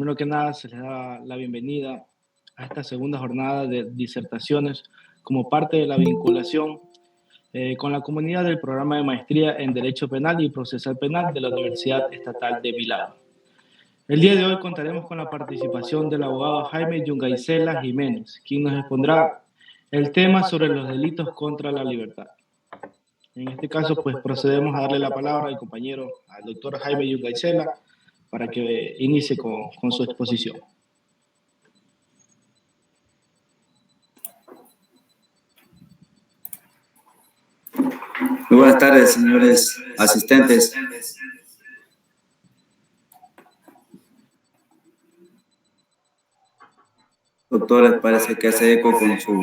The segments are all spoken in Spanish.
Primero que nada, se les da la bienvenida a esta segunda jornada de disertaciones como parte de la vinculación con la comunidad del programa de maestría en Derecho Penal y Procesal Penal de la Universidad Estatal de Milagro. El día de hoy contaremos con la participación del abogado Jaime Yungaicela Jiménez, quien nos expondrá el tema sobre los delitos contra la libertad. En este caso, pues procedemos a darle la palabra al compañero, al doctor Jaime Yungaicela, para que inicie con su exposición. Muy buenas tardes, señores asistentes. Doctor, parece que hace eco con su...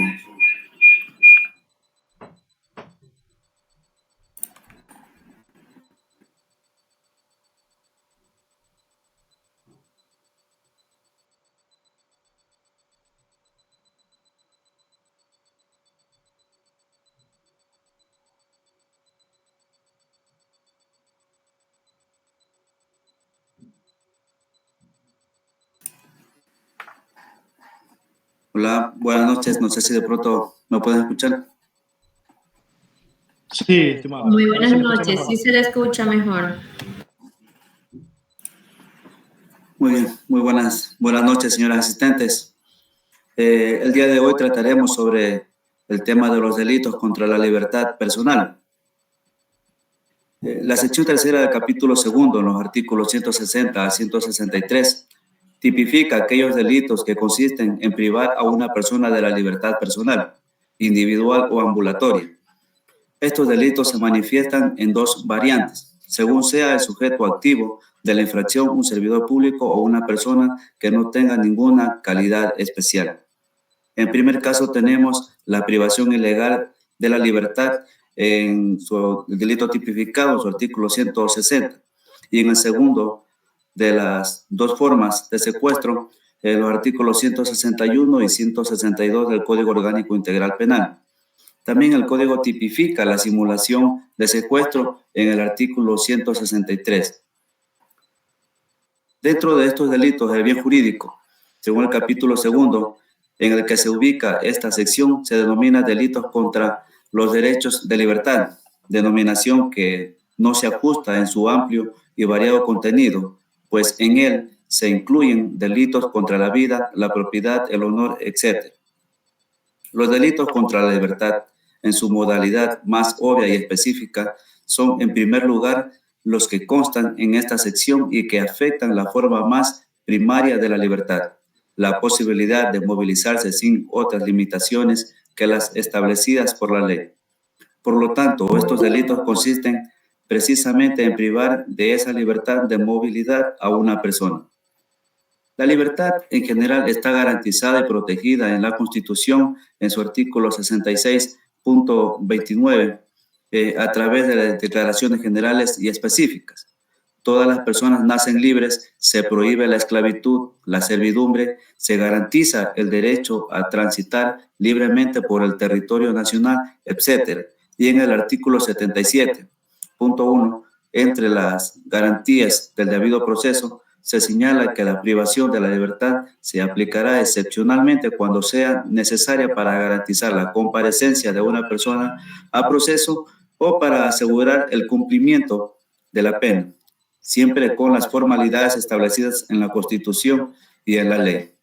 Hola, buenas noches. No sé si de pronto me pueden escuchar. Sí, estimado. Muy buenas noches. Sí se le escucha mejor. Muy bien, muy buenas noches, señores asistentes. El día de hoy trataremos sobre el tema de los delitos contra la libertad personal. La sección tercera del capítulo segundo, en los artículos 160 a 163, tipifica aquellos delitos que consisten en privar a una persona de la libertad personal, individual o ambulatoria. Estos delitos se manifiestan en dos variantes, según sea el sujeto activo de la infracción un servidor público o una persona que no tenga ninguna calidad especial. En primer caso tenemos la privación ilegal de la libertad en su delito tipificado en su artículo 160 y en el segundo de las dos formas de secuestro en los artículos 161 y 162 del Código Orgánico Integral Penal. También el Código tipifica la simulación de secuestro en el artículo 163. Dentro de estos delitos del bien jurídico, según el capítulo segundo, en el que se ubica esta sección, se denomina delitos contra los derechos de libertad, denominación que no se ajusta en su amplio y variado contenido, pues en él se incluyen delitos contra la vida, la propiedad, el honor, etc. Los delitos contra la libertad, en su modalidad más obvia y específica, son en primer lugar los que constan en esta sección y que afectan la forma más primaria de la libertad, la posibilidad de movilizarse sin otras limitaciones que las establecidas por la ley. Por lo tanto, estos delitos consisten precisamente en privar de esa libertad de movilidad a una persona. La libertad en general está garantizada y protegida en la Constitución en su artículo 66.29 a través de las declaraciones generales y específicas. Todas las personas nacen libres, se prohíbe la esclavitud, la servidumbre, se garantiza el derecho a transitar libremente por el territorio nacional, etc. Y en el artículo 77.1, entre las garantías del debido proceso, se señala que la privación de la libertad se aplicará excepcionalmente cuando sea necesaria para garantizar la comparecencia de una persona a proceso o para asegurar el cumplimiento de la pena, siempre con las formalidades establecidas en la Constitución y en la ley.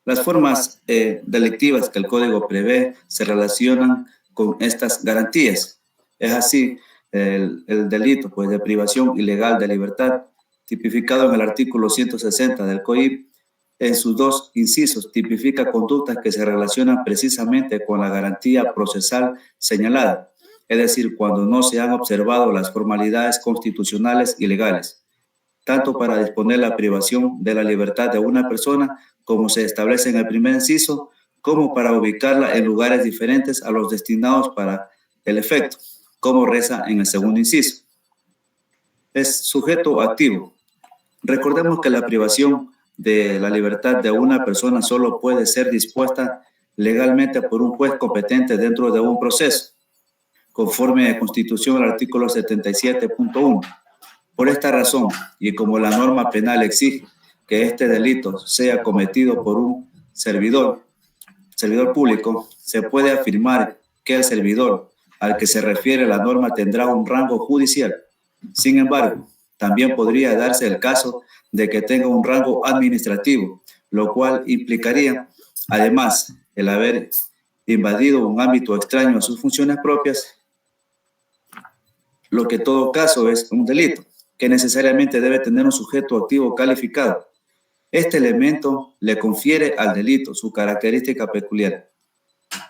Las formas delictivas que el Código prevé se relacionan con estas garantías. Es así, el delito pues, de privación ilegal de libertad, tipificado en el artículo 160 del COIP, en sus dos incisos, tipifica conductas que se relacionan precisamente con la garantía procesal señalada, es decir, cuando no se han observado las formalidades constitucionales y legales, tanto para disponer la privación de la libertad de una persona, como se establece en el primer inciso, como para ubicarla en lugares diferentes a los destinados para el efecto, como reza en el segundo inciso. Es sujeto activo. Recordemos que la privación de la libertad de una persona solo puede ser dispuesta legalmente por un juez competente dentro de un proceso, conforme a la Constitución al artículo 77.1. Por esta razón, y como la norma penal exige que este delito sea cometido por un servidor público, se puede afirmar que el servidor al que se refiere la norma tendrá un rango judicial. Sin embargo, también podría darse el caso de que tenga un rango administrativo, lo cual implicaría, además, el haber invadido un ámbito extraño a sus funciones propias, lo que en todo caso es un delito, que necesariamente debe tener un sujeto activo calificado. Este elemento le confiere al delito su característica peculiar,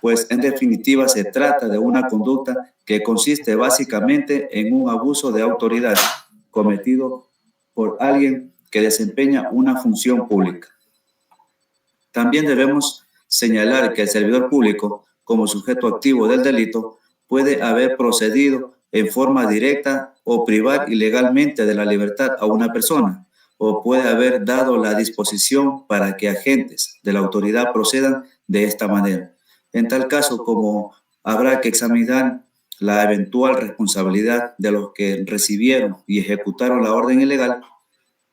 pues en definitiva se trata de una conducta que consiste básicamente en un abuso de autoridad cometido por alguien que desempeña una función pública. También debemos señalar que el servidor público, como sujeto activo del delito, puede haber procedido en forma directa o privar ilegalmente de la libertad a una persona, o puede haber dado la disposición para que agentes de la autoridad procedan de esta manera. En tal caso, como habrá que examinar la eventual responsabilidad de los que recibieron y ejecutaron la orden ilegal,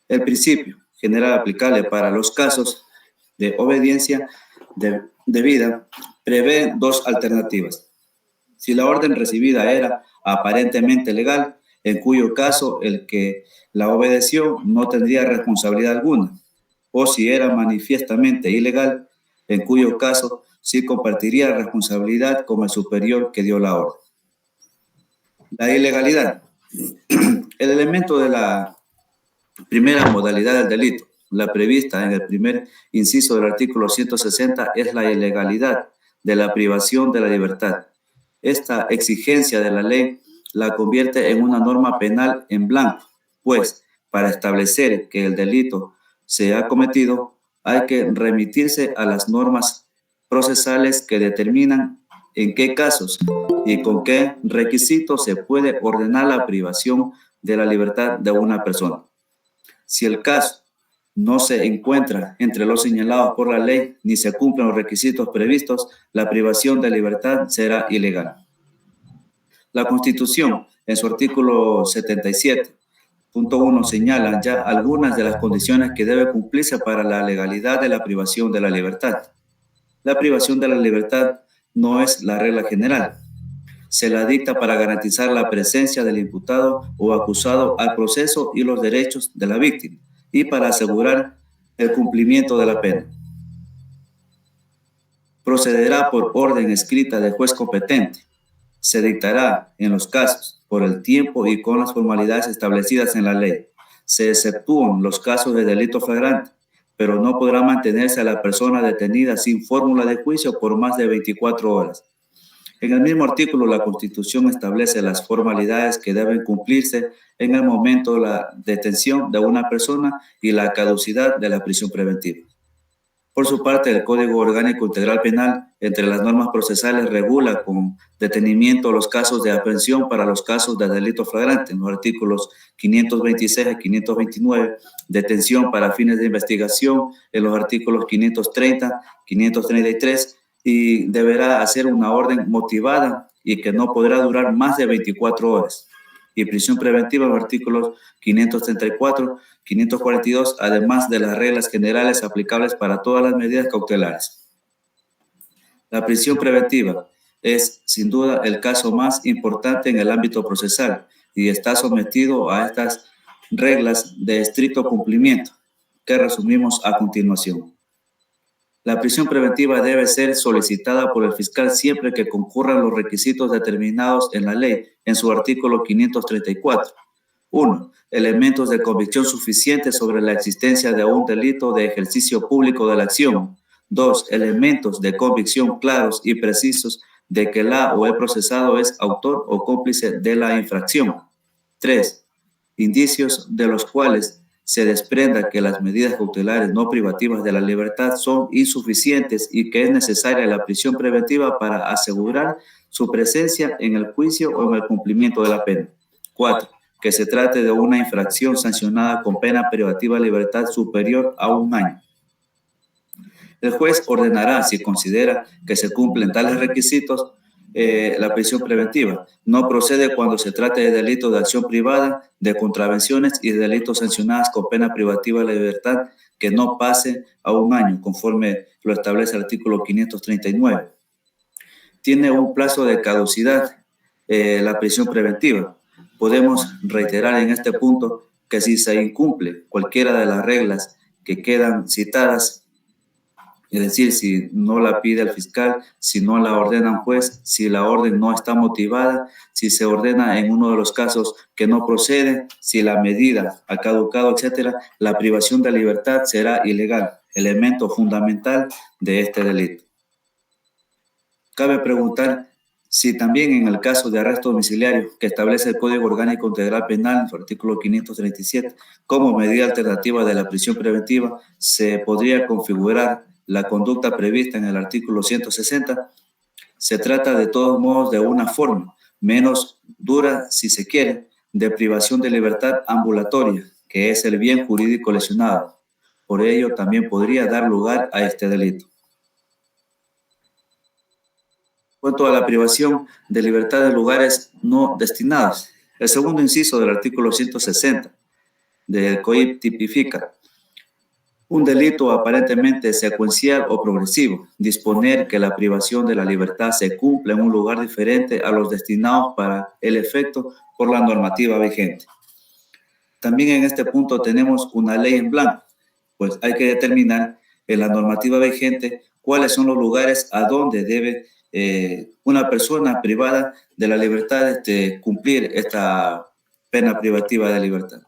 el principio general aplicable para los casos de obediencia debida prevé dos alternativas. Si la orden recibida era aparentemente legal, en cuyo caso el que la obedeció no tendría responsabilidad alguna, o si era manifiestamente ilegal, en cuyo caso sí compartiría responsabilidad con el superior que dio la orden. La ilegalidad. El elemento de la primera modalidad del delito, la prevista en el primer inciso del artículo 160, es la ilegalidad de la privación de la libertad. Esta exigencia de la ley la convierte en una norma penal en blanco, pues para establecer que el delito se ha cometido hay que remitirse a las normas procesales que determinan en qué casos y con qué requisitos se puede ordenar la privación de la libertad de una persona. Si el caso no se encuentra entre los señalados por la ley ni se cumplen los requisitos previstos, la privación de libertad será ilegal. La Constitución, en su artículo 77.1, señala ya algunas de las condiciones que debe cumplirse para la legalidad de la privación de la libertad. La privación de la libertad no es la regla general. Se la dicta para garantizar la presencia del imputado o acusado al proceso y los derechos de la víctima, y para asegurar el cumplimiento de la pena. Procederá por orden escrita del juez competente. Se dictará, en los casos, por el tiempo y con las formalidades establecidas en la ley. Se exceptúan los casos de delito flagrante, pero no podrá mantenerse a la persona detenida sin fórmula de juicio por más de 24 horas. En el mismo artículo, la Constitución establece las formalidades que deben cumplirse en el momento de la detención de una persona y la caducidad de la prisión preventiva. Por su parte, el Código Orgánico Integral Penal, entre las normas procesales, regula con detenimiento los casos de aprehensión para los casos de delito flagrante, en los artículos 526 y 529, detención para fines de investigación, en los artículos 530, 533, y deberá hacer una orden motivada y que no podrá durar más de 24 horas. Y prisión preventiva en los artículos 534, 542, además de las reglas generales aplicables para todas las medidas cautelares. La prisión preventiva es, sin duda, el caso más importante en el ámbito procesal y está sometido a estas reglas de estricto cumplimiento, que resumimos a continuación. La prisión preventiva debe ser solicitada por el fiscal siempre que concurran los requisitos determinados en la ley, en su artículo 534. 1. Elementos de convicción suficientes sobre la existencia de un delito de ejercicio público de la acción. 2. Elementos de convicción claros y precisos de que la o el procesado es autor o cómplice de la infracción. 3. Indicios de los cuales se desprenda que las medidas cautelares no privativas de la libertad son insuficientes y que es necesaria la prisión preventiva para asegurar su presencia en el juicio o en el cumplimiento de la pena. 4. Que se trate de una infracción sancionada con pena privativa de libertad superior a 1 año. El juez ordenará, si considera que se cumplen tales requisitos, la prisión preventiva. No procede cuando se trata de delitos de acción privada, de contravenciones y de delitos sancionados con pena privativa de libertad que no pase a 1 año, conforme lo establece el artículo 539. Tiene un plazo de caducidad la prisión preventiva. Podemos reiterar en este punto que si se incumple cualquiera de las reglas que quedan citadas, es decir, si no la pide el fiscal, si no la ordena un juez, si la orden no está motivada, si se ordena en uno de los casos que no procede, si la medida ha caducado, etcétera, la privación de libertad será ilegal, elemento fundamental de este delito. Cabe preguntar si también en el caso de arresto domiciliario que establece el Código Orgánico Integral Penal, en su artículo 537, como medida alternativa de la prisión preventiva, se podría configurar la conducta prevista en el artículo 160. Se trata de todos modos de una forma menos dura, si se quiere, de privación de libertad ambulatoria, que es el bien jurídico lesionado. Por ello, también podría dar lugar a este delito. Cuanto a la privación de libertad de lugares no destinados, el segundo inciso del artículo 160 del COIP tipifica un delito aparentemente secuencial o progresivo, disponer que la privación de la libertad se cumpla en un lugar diferente a los destinados para el efecto por la normativa vigente. También en este punto tenemos una ley en blanco, pues hay que determinar en la normativa vigente cuáles son los lugares a donde debe una persona privada de la libertad cumplir esta pena privativa de libertad.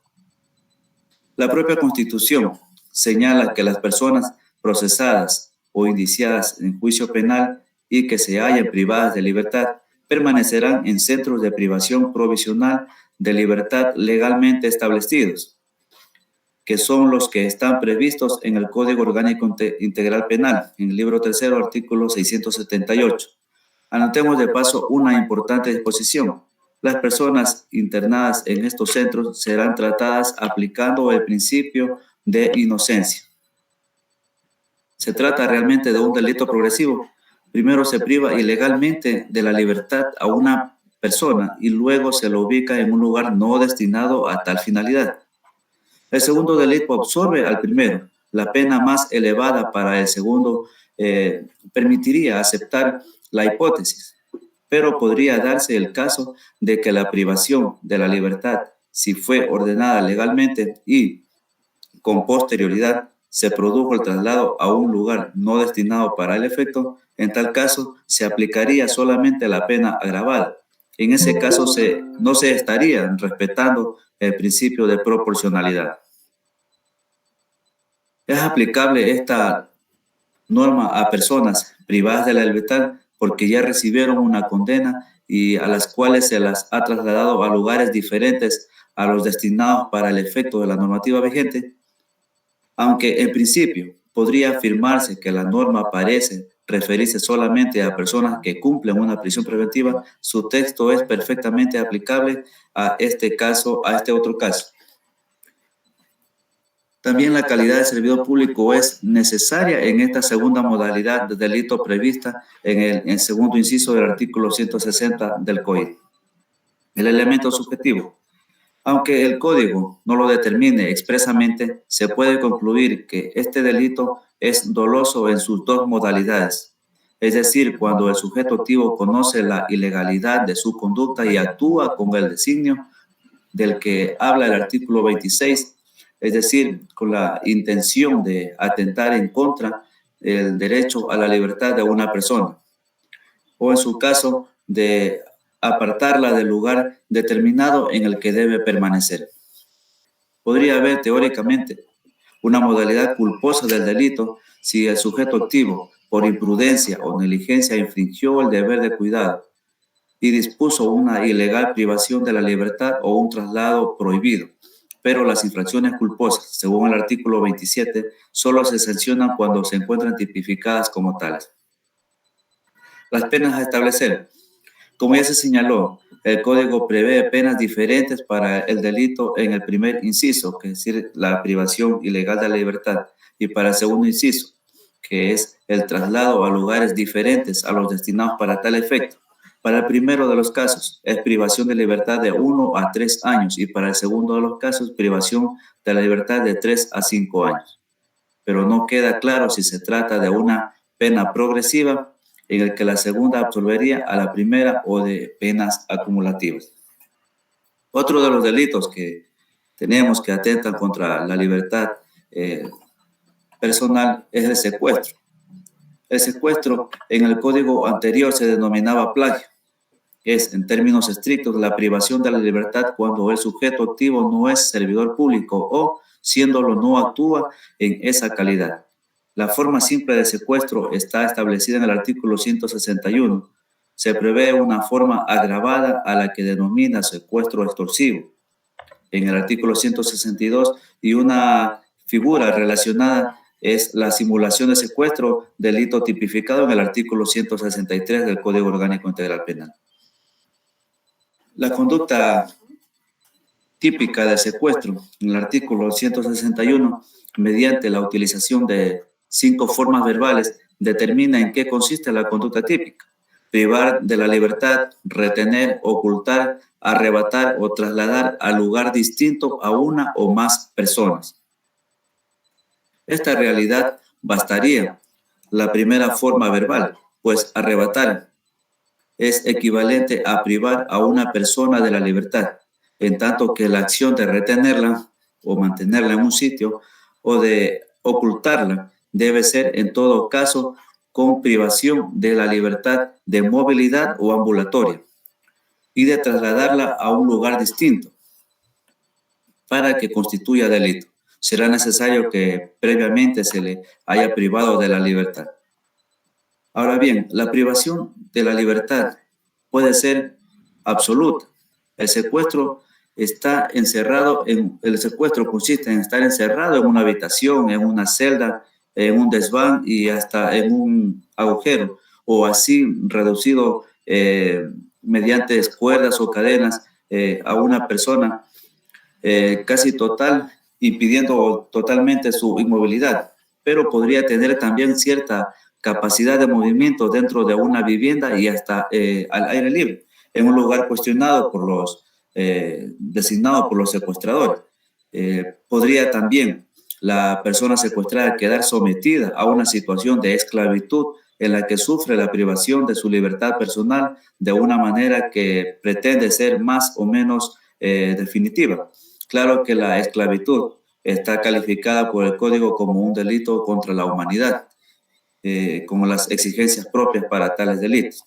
La propia Constitución señala que las personas procesadas o indiciadas en juicio penal y que se hallen privadas de libertad permanecerán en centros de privación provisional de libertad legalmente establecidos, que son los que están previstos en el Código Orgánico Integral Penal, en el libro 3, artículo 678. Anotemos de paso una importante disposición. Las personas internadas en estos centros serán tratadas aplicando el principio de inocencia. Se trata realmente de un delito progresivo. Primero se priva ilegalmente de la libertad a una persona y luego se lo ubica en un lugar no destinado a tal finalidad. El segundo delito absorbe al primero. La pena más elevada para el segundo permitiría aceptar la hipótesis, pero podría darse el caso de que la privación de la libertad, si fue ordenada legalmente y con posterioridad se produjo el traslado a un lugar no destinado para el efecto, en tal caso se aplicaría solamente la pena agravada. En ese caso no se estaría respetando el principio de proporcionalidad. Es aplicable esta norma a personas privadas de la libertad porque ya recibieron una condena y a las cuales se las ha trasladado a lugares diferentes a los destinados para el efecto de la normativa vigente. Aunque en principio podría afirmarse que la norma parece referirse solamente a personas que cumplen una prisión preventiva, su texto es perfectamente aplicable a este otro caso. También la calidad de servidor público es necesaria en esta segunda modalidad de delito prevista en el segundo inciso del artículo 160 del COIP. El elemento subjetivo. Aunque el código no lo determine expresamente, se puede concluir que este delito es doloso en sus dos modalidades, es decir, cuando el sujeto activo conoce la ilegalidad de su conducta y actúa con el designio del que habla el artículo 26, es decir, con la intención de atentar en contra del derecho a la libertad de una persona, o en su caso de apartarla del lugar determinado en el que debe permanecer. Podría haber teóricamente una modalidad culposa del delito si el sujeto activo, por imprudencia o negligencia, infringió el deber de cuidado y dispuso una ilegal privación de la libertad o un traslado prohibido. Pero las infracciones culposas, según el artículo 27, solo se sancionan cuando se encuentran tipificadas como tales. Las penas a establecer. Como ya se señaló, el Código prevé penas diferentes para el delito en el primer inciso, que es decir, la privación ilegal de la libertad, y para el segundo inciso, que es el traslado a lugares diferentes a los destinados para tal efecto. Para el primero de los casos, es privación de libertad de 1 a 3 años y para el segundo de los casos, privación de la libertad de 3 a 5 años. Pero no queda claro si se trata de una pena progresiva en el que la segunda absolvería a la primera o de penas acumulativas. Otro de los delitos que tenemos que atentan contra la libertad personal es el secuestro. El secuestro en el código anterior se denominaba plagio. Es, en términos estrictos, la privación de la libertad cuando el sujeto activo no es servidor público o, siéndolo, no actúa en esa calidad. La forma simple de secuestro está establecida en el artículo 161. Se prevé una forma agravada a la que denomina secuestro extorsivo en el artículo 162 y una figura relacionada es la simulación de secuestro, delito tipificado en el artículo 163 del Código Orgánico Integral Penal. La conducta típica de secuestro, en el artículo 161, mediante la utilización de 5 formas verbales, determina en qué consiste la conducta típica. Privar de la libertad, retener, ocultar, arrebatar o trasladar a lugar distinto a una o más personas. Esta realidad bastaría la primera forma verbal, pues arrebatar es equivalente a privar a una persona de la libertad, en tanto que la acción de retenerla o mantenerla en un sitio o de ocultarla debe ser en todo caso con privación de la libertad de movilidad o ambulatoria y de trasladarla a un lugar distinto para que constituya delito. Será necesario que previamente se le haya privado de la libertad. Ahora bien, la privación de la libertad puede ser absoluta. El secuestro consiste en estar encerrado en una habitación, en una celda, en un desván y hasta en un agujero, o así reducido mediante cuerdas o cadenas a una persona casi total, impidiendo totalmente su inmovilidad, pero podría tener también cierta capacidad de movimiento dentro de una vivienda y hasta al aire libre, en un lugar cuestionado por designado por los secuestradores. Podría también la persona secuestrada quedar sometida a una situación de esclavitud en la que sufre la privación de su libertad personal de una manera que pretende ser más o menos definitiva. Claro que la esclavitud está calificada por el Código como un delito contra la humanidad, como las exigencias propias para tales delitos.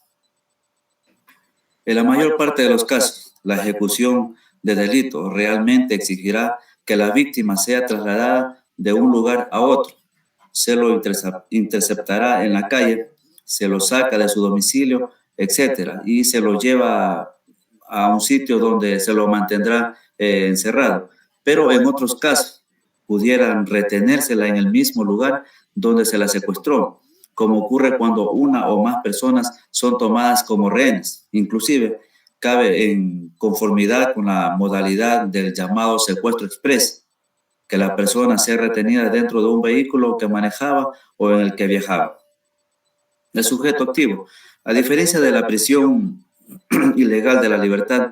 En la mayor parte de los casos, la ejecución de delitos realmente exigirá que la víctima sea trasladada de un lugar a otro. Se lo interceptará en la calle, se lo saca de su domicilio, etc. Y se lo lleva a un sitio donde se lo mantendrá encerrado. Pero en otros casos, pudieran retenérsela en el mismo lugar donde se la secuestró, como ocurre cuando una o más personas son tomadas como rehenes. Inclusive, cabe en conformidad con la modalidad del llamado secuestro express, que la persona sea retenida dentro de un vehículo que manejaba o en el que viajaba. El sujeto activo, a diferencia de la prisión ilegal de la libertad,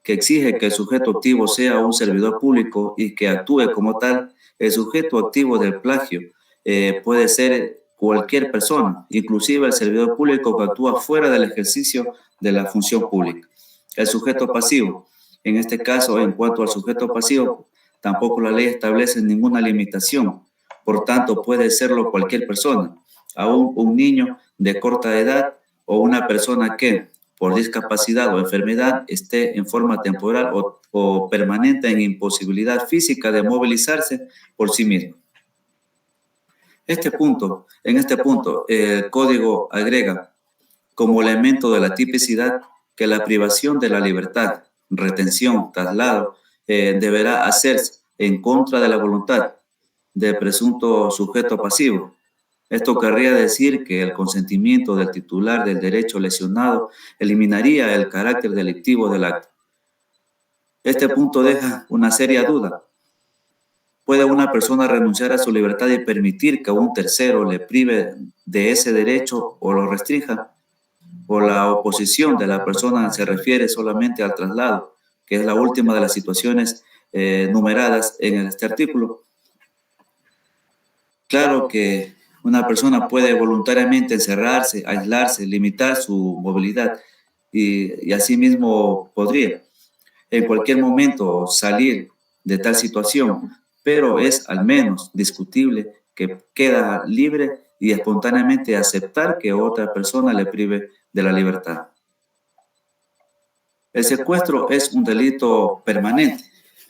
que exige que el sujeto activo sea un servidor público y que actúe como tal, el sujeto activo del plagio puede ser cualquier persona, inclusive el servidor público que actúa fuera del ejercicio de la función pública. El sujeto pasivo, en este caso, en cuanto al sujeto pasivo, tampoco la ley establece ninguna limitación, por tanto puede serlo cualquier persona, aún un niño de corta edad o una persona que, por discapacidad o enfermedad, esté en forma temporal o permanente en imposibilidad física de movilizarse por sí mismo. En este punto, el Código agrega como elemento de la tipicidad que la privación de la libertad, retención, traslado, deberá hacerse en contra de la voluntad del presunto sujeto pasivo. Esto querría decir que el consentimiento del titular del derecho lesionado eliminaría el carácter delictivo del acto. Este punto deja una seria duda. ¿Puede una persona renunciar a su libertad y permitir que un tercero le prive de ese derecho o lo restrinja? o la oposición de la persona se refiere solamente al traslado, que es la última de las situaciones numeradas en este artículo. Claro que una persona puede voluntariamente encerrarse, aislarse, limitar su movilidad y asimismo podría en cualquier momento salir de tal situación, pero es al menos discutible que queda libre y espontáneamente aceptar que otra persona le prive de la libertad. El secuestro es un delito permanente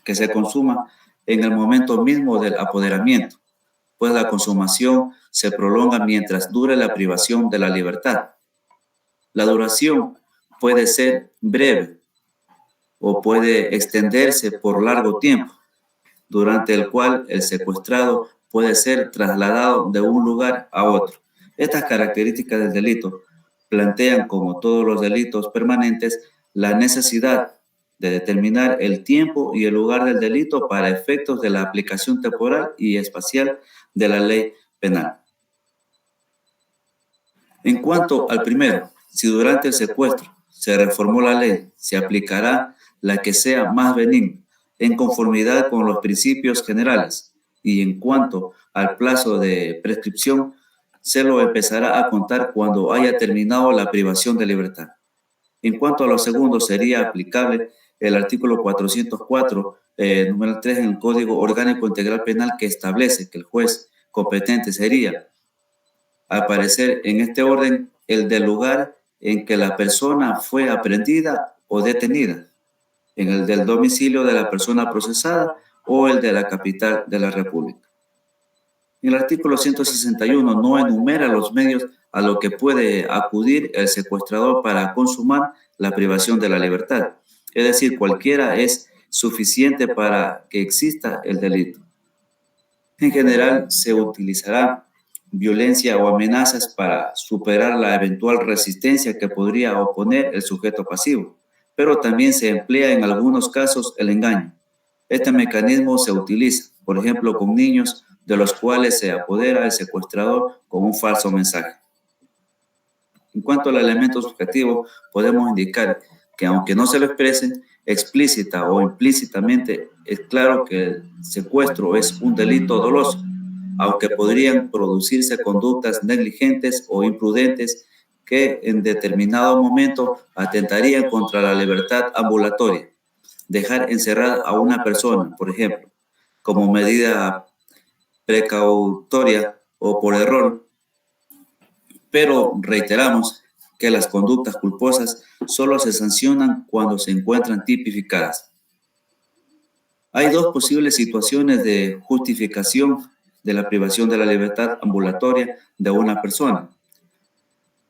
que se consuma en el momento mismo del apoderamiento, pues la consumación se prolonga mientras dure la privación de la libertad. La duración puede ser breve o puede extenderse por largo tiempo, durante el cual el secuestrado puede ser trasladado de un lugar a otro. Estas características del delito plantean, como todos los delitos permanentes, la necesidad de determinar el tiempo y el lugar del delito para efectos de la aplicación temporal y espacial de la ley penal. En cuanto al primero, si durante el secuestro se reformó la ley, se aplicará la que sea más benigna, en conformidad con los principios generales, y en cuanto al plazo de prescripción, se lo empezará a contar cuando haya terminado la privación de libertad. En cuanto a lo segundo, sería aplicable el artículo 404, número 3 en el Código Orgánico Integral Penal, que establece que el juez competente sería, al parecer en este orden, el del lugar en que la persona fue aprehendida o detenida, en el del domicilio de la persona procesada o el de la capital de la República. El artículo 161 no enumera los medios a los que puede acudir el secuestrador para consumar la privación de la libertad. Es decir, cualquiera es suficiente para que exista el delito. En general, se utilizará violencia o amenazas para superar la eventual resistencia que podría oponer el sujeto pasivo, pero también se emplea en algunos casos el engaño. Este mecanismo se utiliza, por ejemplo, con niños de los cuales se apodera el secuestrador con un falso mensaje. En cuanto al elemento subjetivo, podemos indicar que aunque no se lo exprese explícita o implícitamente, es claro que el secuestro es un delito doloso, aunque podrían producirse conductas negligentes o imprudentes que en determinado momento atentarían contra la libertad ambulatoria. Dejar encerrada a una persona, por ejemplo, como medida precautoria o por error, pero reiteramos que las conductas culposas solo se sancionan cuando se encuentran tipificadas. Hay dos posibles situaciones de justificación de la privación de la libertad ambulatoria de una persona.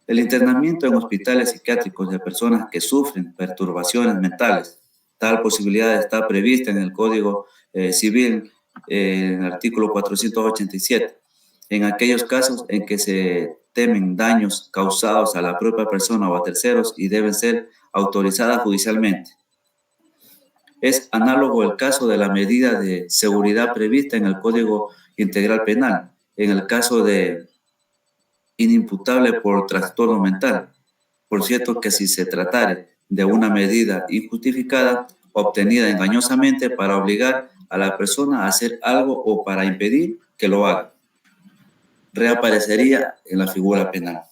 El internamiento en hospitales psiquiátricos de personas que sufren perturbaciones mentales. Tal posibilidad está prevista en el Código Civil, en el artículo 487. En aquellos casos en que se temen daños causados a la propia persona o a terceros y deben ser autorizadas judicialmente. Es análogo el caso de la medida de seguridad prevista en el Código Integral Penal, en el caso de inimputable por trastorno mental. Por cierto que si se tratare de una medida injustificada, obtenida engañosamente para obligar a la persona a hacer algo o para impedir que lo haga, reaparecería en la figura penal.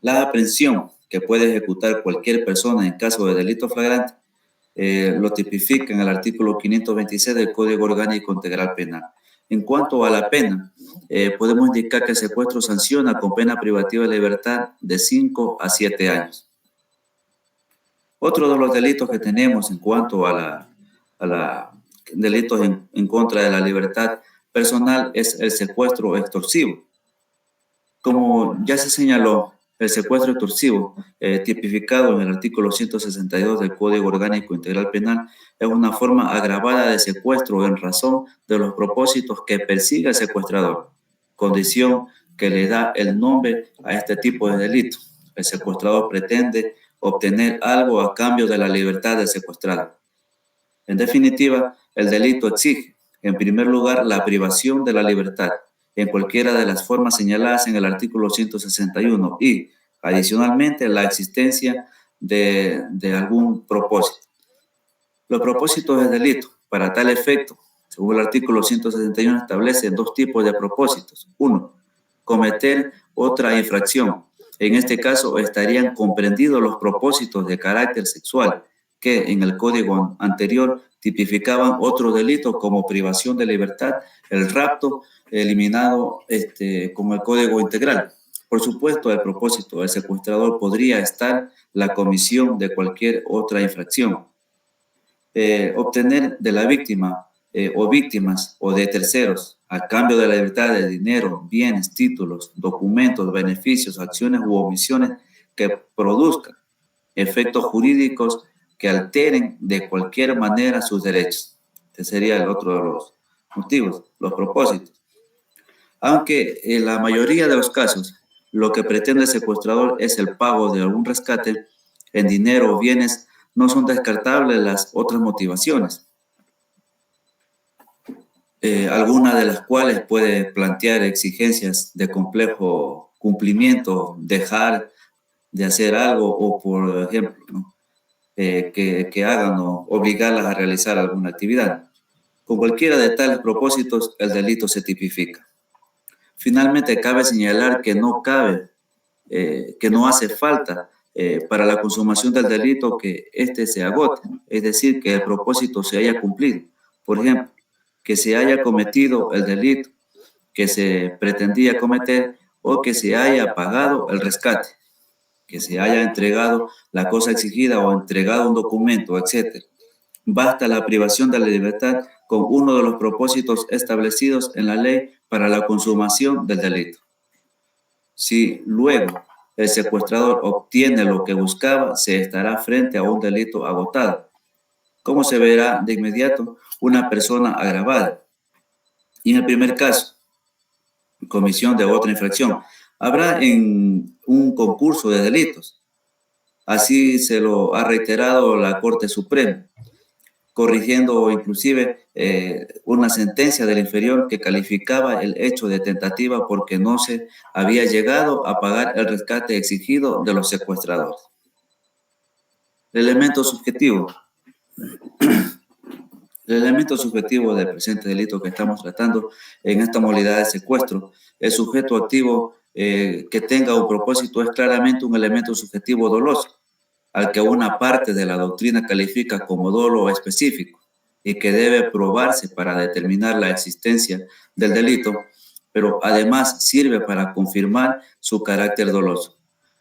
La aprehensión que puede ejecutar cualquier persona en caso de delito flagrante lo tipifica en el artículo 526 del Código Orgánico Integral Penal. En cuanto a la pena, podemos indicar que el secuestro sanciona con pena privativa de libertad de 5 a 7 años. Otro de los delitos que tenemos en cuanto a delitos en contra de la libertad personal es el secuestro extorsivo. Como ya se señaló, el secuestro extorsivo, tipificado en el artículo 162 del Código Orgánico Integral Penal, es una forma agravada de secuestro en razón de los propósitos que persigue el secuestrador, condición que le da el nombre a este tipo de delito. El secuestrador pretende obtener algo a cambio de la libertad del secuestrado. En definitiva, el delito exige, en primer lugar, la privación de la libertad en cualquiera de las formas señaladas en el artículo 161 y, Adicionalmente, la existencia de algún propósito. Los propósitos del delito. Para tal efecto, según el artículo 161, establece dos tipos de propósitos. Uno, cometer otra infracción. En este caso, estarían comprendidos los propósitos de carácter sexual, que en el código anterior tipificaban otros delitos como privación de libertad, el rapto, eliminado como el código integral. Por supuesto, el propósito del secuestrador podría estar la comisión de cualquier otra infracción. Obtener de la víctima o víctimas o de terceros a cambio de la libertad de dinero, bienes, títulos, documentos, beneficios, acciones u omisiones que produzcan efectos jurídicos que alteren de cualquier manera sus derechos. Este sería el otro de los motivos, los propósitos. Aunque en la mayoría de los casos lo que pretende el secuestrador es el pago de algún rescate en dinero o bienes, no son descartables las otras motivaciones, algunas de las cuales puede plantear exigencias de complejo cumplimiento, dejar de hacer algo o, por ejemplo, ¿no? que hagan o obligarlas a realizar alguna actividad. Con cualquiera de tales propósitos, el delito se tipifica. Finalmente, cabe señalar que no hace falta para la consumación del delito que éste se agote, es decir, que el propósito se haya cumplido. Por ejemplo, que se haya cometido el delito que se pretendía cometer o que se haya pagado el rescate, que se haya entregado la cosa exigida o entregado un documento, etc. Basta la privación de la libertad con uno de los propósitos establecidos en la ley para la consumación del delito. Si luego el secuestrador obtiene lo que buscaba, se estará frente a un delito agotado. ¿Cómo se verá de inmediato? Una persona agravada. Y en el primer caso, comisión de otra infracción, habrá en un concurso de delitos. Así se lo ha reiterado la Corte Suprema, corrigiendo inclusive una sentencia del inferior que calificaba el hecho de tentativa porque no se había llegado a pagar el rescate exigido de los secuestradores. El elemento subjetivo. El elemento subjetivo del presente delito que estamos tratando en esta modalidad de secuestro, el sujeto activo que tenga un propósito es claramente un elemento subjetivo doloso, al que una parte de la doctrina califica como dolo específico y que debe probarse para determinar la existencia del delito, pero además sirve para confirmar su carácter doloso,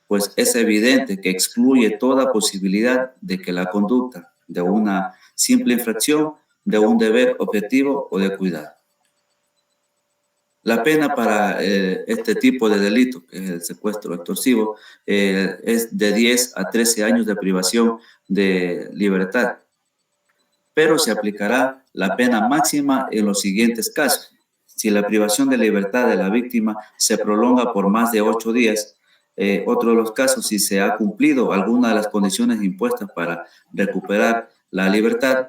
pues es evidente que excluye toda posibilidad de que la conducta de una simple infracción de un deber objetivo o de cuidado. La pena para este tipo de delito, que es el secuestro extorsivo, es de 10 a 13 años de privación de libertad, pero se aplicará la pena máxima en los siguientes casos. Si la privación de libertad de la víctima se prolonga por más de 8 días, otro de los casos, si se ha cumplido alguna de las condiciones impuestas para recuperar la libertad,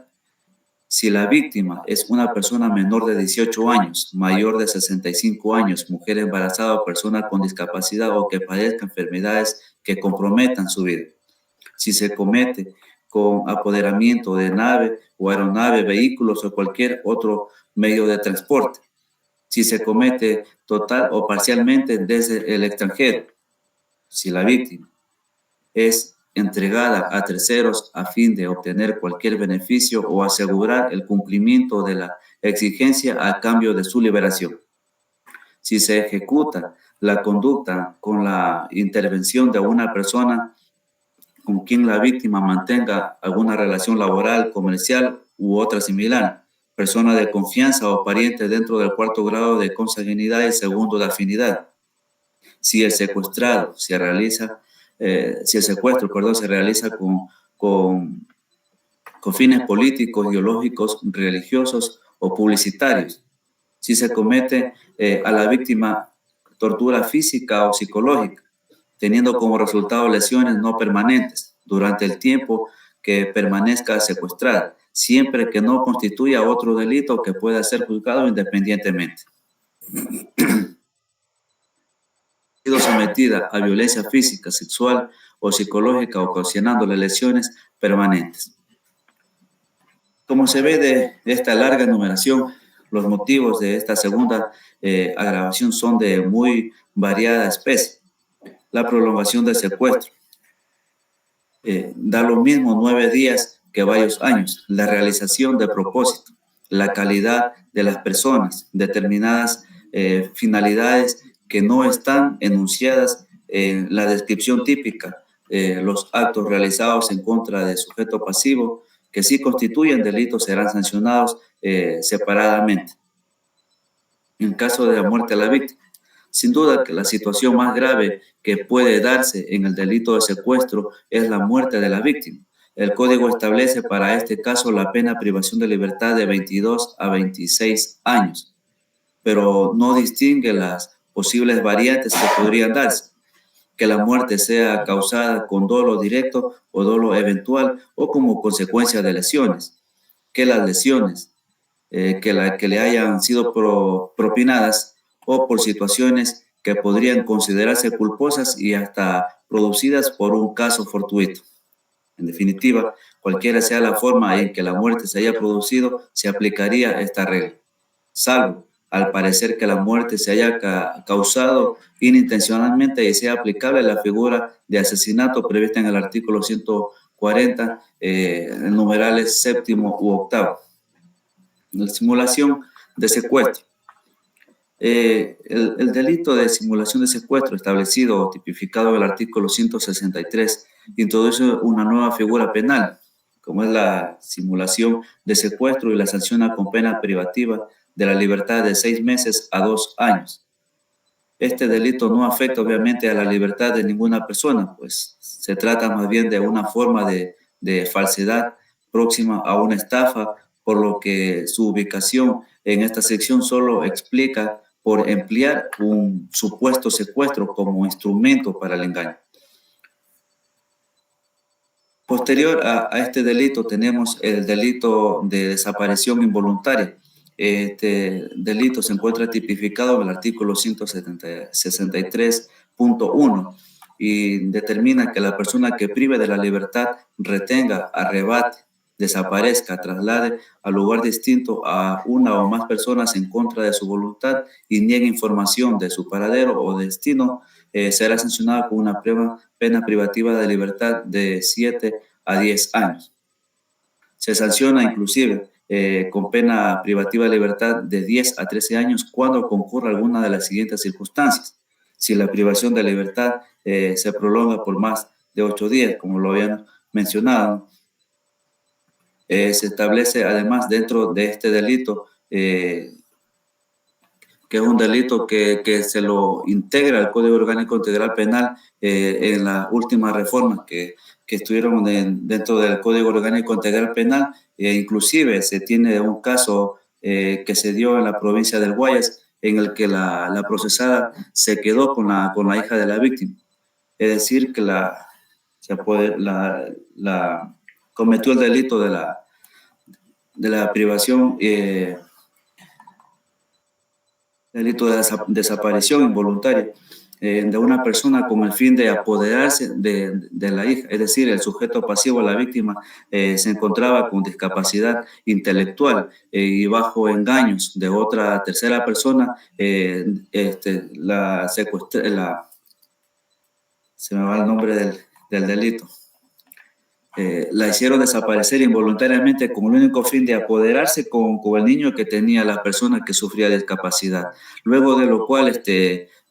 si la víctima es una persona menor de 18 años, mayor de 65 años, mujer embarazada o persona con discapacidad o que padezca enfermedades que comprometan su vida. Si se comete con apoderamiento de nave o aeronave, vehículos o cualquier otro medio de transporte. Si se comete total o parcialmente desde el extranjero. Si la víctima es entregada a terceros a fin de obtener cualquier beneficio o asegurar el cumplimiento de la exigencia a cambio de su liberación. Si se ejecuta la conducta con la intervención de una persona con quien la víctima mantenga alguna relación laboral, comercial u otra similar, persona de confianza o pariente dentro del cuarto grado de consanguinidad y segundo de afinidad. Si el secuestrado se realiza si el secuestro, se realiza con fines políticos, ideológicos, religiosos o publicitarios. Si se comete a la víctima tortura física o psicológica, teniendo como resultado lesiones no permanentes durante el tiempo que permanezca secuestrada, siempre que no constituya otro delito que pueda ser juzgado independientemente. sido sometida a violencia física, sexual o psicológica, ocasionándole lesiones permanentes. Como se ve de esta larga enumeración, los motivos de esta segunda agravación son de muy variada especie. La prolongación del secuestro. Da lo mismo 9 días que varios años. La realización de propósito, la calidad de las personas, determinadas finalidades que no están enunciadas en la descripción típica, los actos realizados en contra del sujeto pasivo, que sí constituyen delitos, serán sancionados separadamente. En caso de la muerte a la víctima, sin duda que la situación más grave que puede darse en el delito de secuestro es la muerte de la víctima. El Código establece para este caso la pena de privación de libertad de 22 a 26 años, pero no distingue las posibles variantes que podrían darse. Que la muerte sea causada con dolo directo o dolo eventual o como consecuencia de lesiones. Que las lesiones que le hayan sido propinadas o por situaciones que podrían considerarse culposas y hasta producidas por un caso fortuito. En definitiva, cualquiera sea la forma en que la muerte se haya producido, se aplicaría esta regla, salvo al parecer que la muerte se haya causado inintencionalmente y sea aplicable la figura de asesinato prevista en el artículo 140, en numerales séptimo u octavo. La simulación de secuestro. El delito de simulación de secuestro establecido o tipificado en el artículo 163 introduce una nueva figura penal, como es la simulación de secuestro, y la sanciona con pena privativa de la libertad de 6 meses a 2 años. Este delito no afecta obviamente a la libertad de ninguna persona, pues se trata más bien de una forma de falsedad próxima a una estafa, por lo que su ubicación en esta sección solo explica por emplear un supuesto secuestro como instrumento para el engaño. Posterior a este delito tenemos el delito de desaparición involuntaria. Este delito se encuentra tipificado en el artículo 163.1 y determina que la persona que prive de la libertad, retenga, arrebate, desaparezca, traslade al lugar distinto a una o más personas en contra de su voluntad y niegue información de su paradero o destino, será sancionado con una pena privativa de libertad de 7 a 10 años. Se sanciona inclusive con pena privativa de libertad de 10 a 13 años cuando concurra alguna de las siguientes circunstancias. Si la privación de libertad se prolonga por más de 8 días, como lo habían mencionado, se establece además dentro de este delito, que es un delito que se lo integra al Código Orgánico Integral Penal en la última reforma que estuvieron dentro del Código Orgánico Integral Penal, inclusive se tiene un caso que se dio en la provincia del Guayas, en el que la procesada se quedó con la hija de la víctima. Es decir, que cometió el delito de la privación, delito de desaparición involuntaria de una persona con el fin de apoderarse de la hija, es decir, el sujeto pasivo, la víctima, se encontraba con discapacidad intelectual y bajo engaños de otra tercera persona, se me va el nombre del delito. La hicieron desaparecer involuntariamente con el único fin de apoderarse con el niño que tenía la persona que sufría discapacidad. Luego de lo cual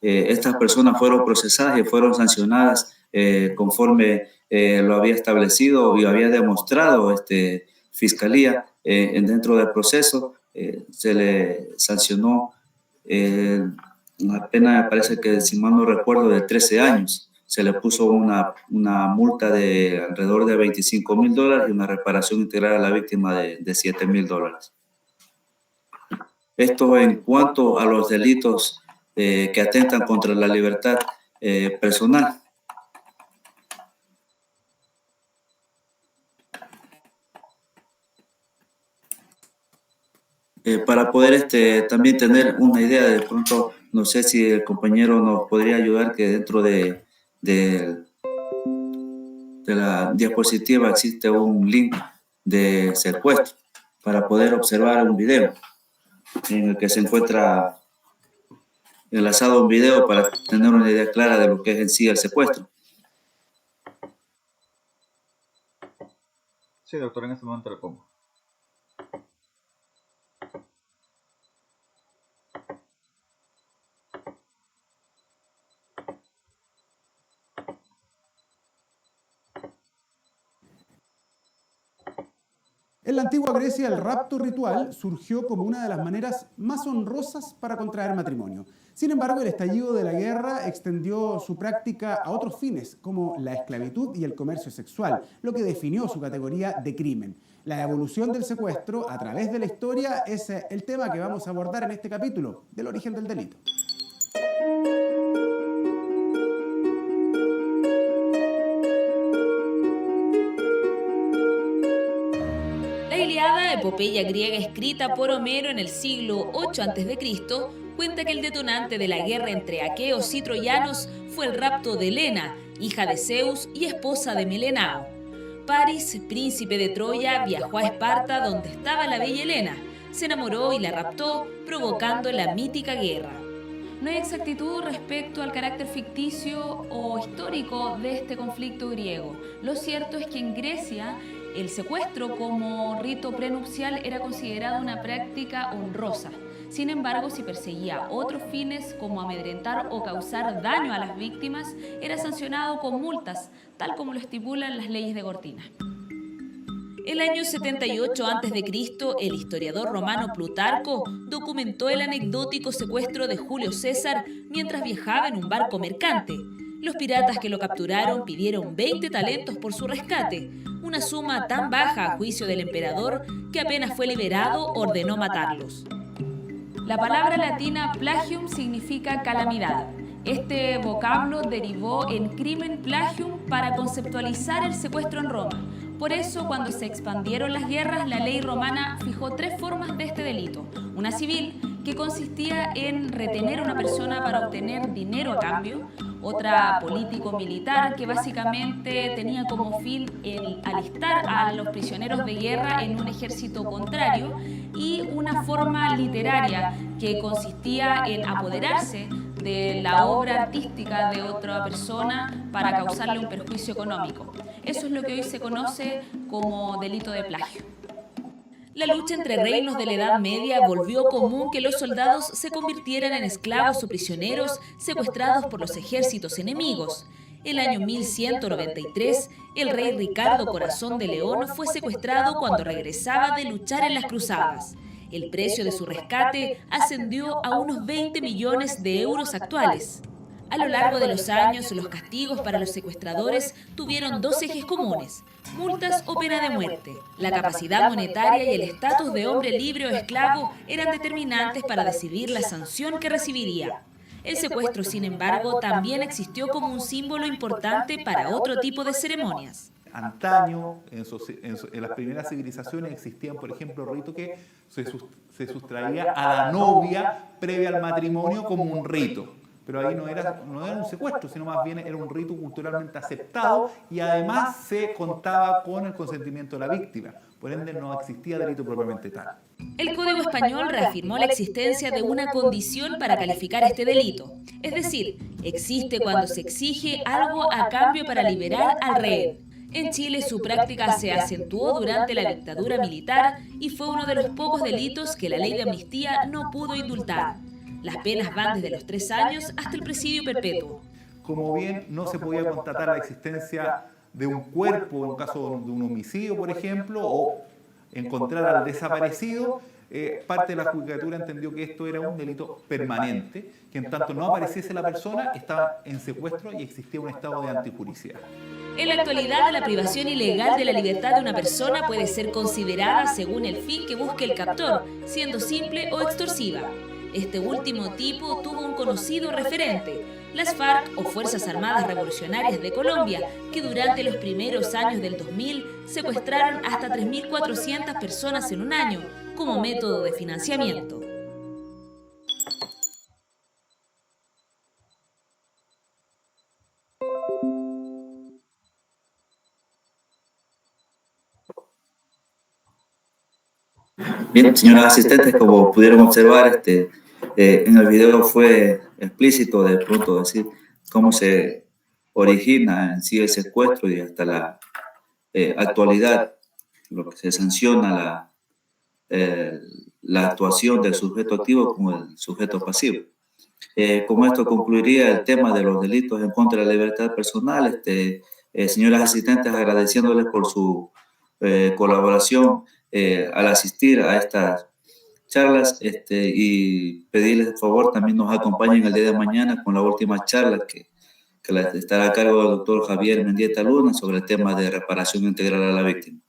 estas personas fueron procesadas y fueron sancionadas conforme lo había establecido y había demostrado Fiscalía. Dentro del proceso se le sancionó una pena, me parece que, si mal no recuerdo, de 13 años. Se le puso una multa de alrededor de $25,000 y una reparación integral a la víctima de $7,000. Esto en cuanto a los delitos que atentan contra la libertad personal. Para poder también tener una idea de pronto No sé si el compañero nos podría ayudar, que dentro de la diapositiva existe un link de secuestro para poder observar un video en el que se encuentra enlazado un video para tener una idea clara de lo que es en sí el secuestro. Sí, doctor, en este momento lo pongo. En la antigua Grecia, el rapto ritual surgió como una de las maneras más honrosas para contraer matrimonio. Sin embargo, el estallido de la guerra extendió su práctica a otros fines, como la esclavitud y el comercio sexual, lo que definió su categoría de crimen. La evolución del secuestro a través de la historia es el tema que vamos a abordar en este capítulo del origen del delito. La Ilíada, epopeya griega escrita por Homero en el siglo VIII a.C., cuenta que el detonante de la guerra entre aqueos y troyanos fue el rapto de Helena, hija de Zeus y esposa de Melenao. Paris, príncipe de Troya, viajó a Esparta donde estaba la bella Helena, se enamoró y la raptó, provocando la mítica guerra. No hay exactitud respecto al carácter ficticio o histórico de este conflicto griego. Lo cierto es que en Grecia el secuestro como rito prenupcial era considerado una práctica honrosa. Sin embargo, si perseguía otros fines como amedrentar o causar daño a las víctimas, era sancionado con multas, tal como lo estipulan las leyes de Gortina. El año 78 a.C., el historiador romano Plutarco documentó el anecdótico secuestro de Julio César mientras viajaba en un barco mercante. Los piratas que lo capturaron pidieron 20 talentos por su rescate, una suma tan baja a juicio del emperador que apenas fue liberado ordenó matarlos. La palabra latina plagium significa calamidad. Este vocablo derivó en crimen plagium para conceptualizar el secuestro en Roma. Por eso, cuando se expandieron las guerras, la ley romana fijó 3 formas de este delito. Una civil, que consistía en retener a una persona para obtener dinero a cambio. Otra político-militar, que básicamente tenía como fin el alistar a los prisioneros de guerra en un ejército contrario. Y una forma literaria, que consistía en apoderarse de la obra artística de otra persona para causarle un perjuicio económico. Eso es lo que hoy se conoce como delito de plagio. La lucha entre reinos de la Edad Media volvió común que los soldados se convirtieran en esclavos o prisioneros secuestrados por los ejércitos enemigos. El año 1193, el rey Ricardo Corazón de León fue secuestrado cuando regresaba de luchar en las cruzadas. El precio de su rescate ascendió a unos 20 millones de euros actuales. A lo largo de los años, los castigos para los secuestradores tuvieron 2 ejes comunes: multas o pena de muerte. La capacidad monetaria y el estatus de hombre libre o esclavo eran determinantes para decidir la sanción que recibiría. El secuestro, sin embargo, también existió como un símbolo importante para otro tipo de ceremonias. Antaño, en las primeras civilizaciones existían, por ejemplo, ritos que se sustraía a la novia previa al matrimonio como un rito. Pero ahí no era un secuestro, sino más bien era un rito culturalmente aceptado y además se contaba con el consentimiento de la víctima. Por ende, no existía delito propiamente tal. El Código Español reafirmó la existencia de una condición para calificar este delito. Es decir, existe cuando se exige algo a cambio para liberar al rehén. En Chile su práctica se acentuó durante la dictadura militar y fue uno de los pocos delitos que la ley de amnistía no pudo indultar. Las penas van desde los 3 años hasta el presidio perpetuo. Como bien no se podía constatar la existencia de un cuerpo en caso de un homicidio, por ejemplo, o encontrar al desaparecido, parte de la judicatura entendió que esto era un delito permanente, que en tanto no apareciese la persona, estaba en secuestro y existía un estado de antijuricidad. En la actualidad, la privación ilegal de la libertad de una persona puede ser considerada según el fin que busque el captor, siendo simple o extorsiva. Este último tipo tuvo un conocido referente, las FARC o Fuerzas Armadas Revolucionarias de Colombia, que durante los primeros años del 2000 secuestraron hasta 3.400 personas en un año como método de financiamiento. Bien, señoras asistentes, como pudieron observar, en el video fue explícito de pronto decir cómo se origina en sí el secuestro y hasta la actualidad, lo que se sanciona la actuación del sujeto activo como el sujeto pasivo. Con esto concluiría el tema de los delitos en contra de la libertad personal. Señoras asistentes, agradeciéndoles por su colaboración al asistir a estas charlas y pedirles por favor también nos acompañen el día de mañana con la última charla que estará a cargo del doctor Javier Mendieta Luna sobre el tema de reparación integral a la víctima.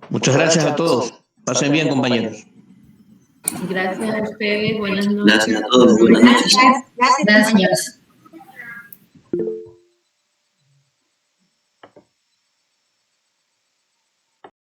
Muchas gracias a todos. Pasen bien, compañeros. Gracias a ustedes. Buenas noches. Gracias a todos. Buenas noches. Gracias.